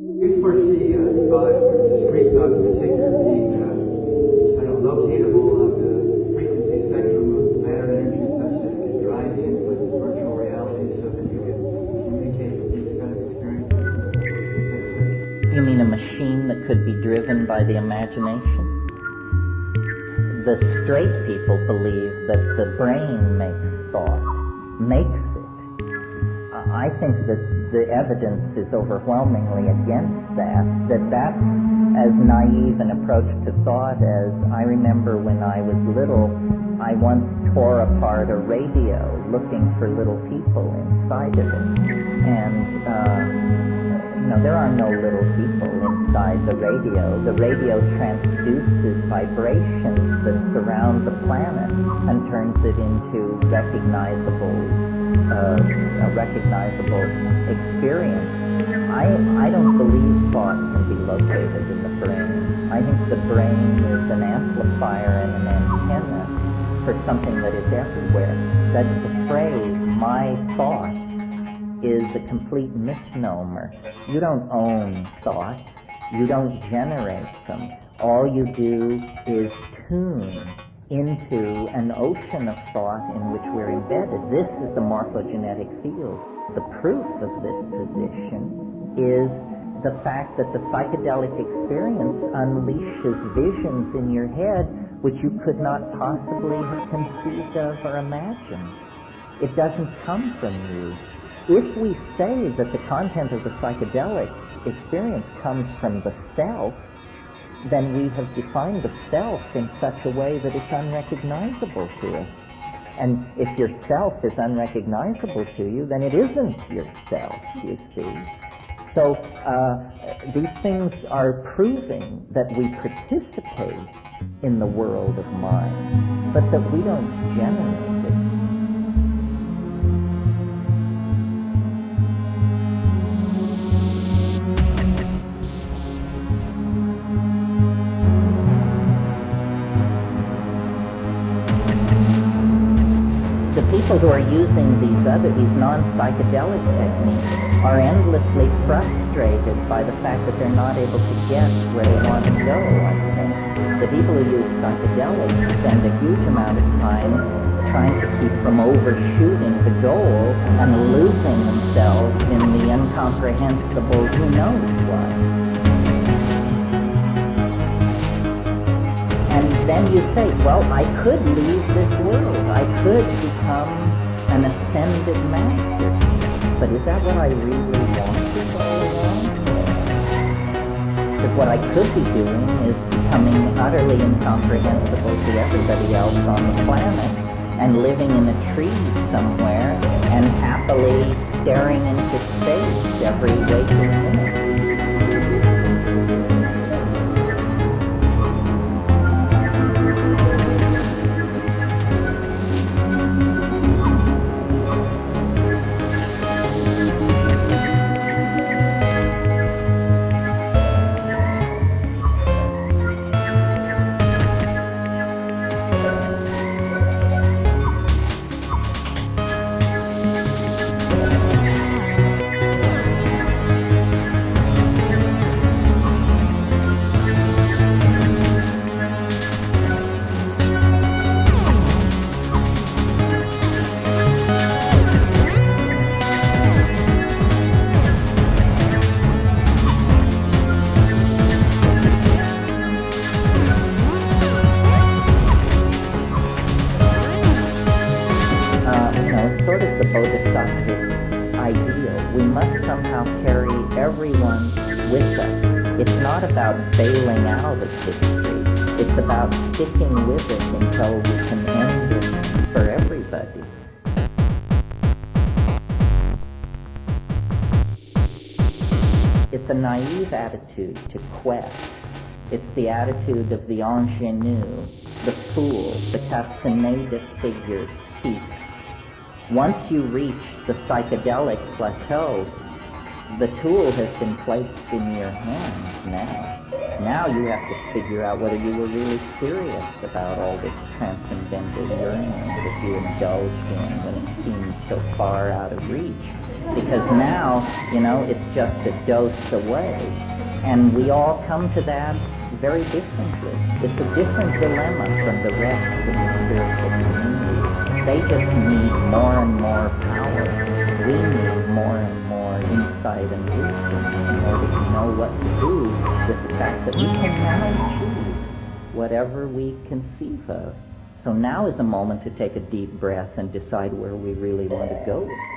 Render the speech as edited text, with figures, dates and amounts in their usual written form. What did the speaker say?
You foresee thought, or discrete thought in particular, being, locatable on the frequency spectrum of matter and energy such that it could drive you into virtual reality so that you could communicate with these kind of experiences? You mean a machine that could be driven by the imagination? The straight people believe that the brain makes thought, makes it. I think that the evidence is overwhelmingly against that that's as naive an approach to thought as I remember when I was little. I once tore apart a radio looking for little people inside of it. And, there are no little people inside the radio. The radio transduces vibrations that surround the planet and turns it into a recognizable experience. I don't believe thought can be located in the brain. I think the brain is an amplifier and an antenna for something that is everywhere. That the phrase, my thought, is a complete misnomer. You don't own thoughts. You don't generate them. All you do is tune into an ocean of thought in which we're embedded. This is the morphogenetic field. The proof of this position is the fact that the psychedelic experience unleashes visions in your head which you could not possibly have conceived of or imagined. It doesn't come from you. If we say that the content of the psychedelic experience comes from the self, then we have defined the self in such a way that it's unrecognizable to us. And if your self is unrecognizable to you, then it isn't yourself, you see. So these things are proving that we participate in the world of mind, but that we don't generate it. People who are using these non-psychedelic techniques are endlessly frustrated by the fact that they're not able to get where they want to go, I think. The people who use psychedelics spend a huge amount of time trying to keep from overshooting the goal and losing themselves in the incomprehensible who knows what. And then you say, well, I could leave this world. I could become an ascended master. But is that what I really wanted all along? Because what I could be doing is becoming utterly incomprehensible to everybody else on the planet and living in a tree somewhere and happily staring into space every waking minute. It's not about bailing out of history. It's about sticking with it until we can end it for everybody. It's a naive attitude to quest. It's the attitude of the ingénu, the fool, the castaneda's figure seeks. Once you reach the psychedelic plateau, the tool has been placed in your hands now. Now you have to figure out whether you were really serious about all this transcendental yearning that you indulged in when it seemed so far out of reach. Because now, it's just a dose away. And we all come to that very differently. It's a different dilemma from the rest of the spiritual community. They just need more and more power. We need more and more insight and wisdom in order to know what to do with the fact that we can now choose whatever we conceive of. So now is a moment to take a deep breath and decide where we really want to go with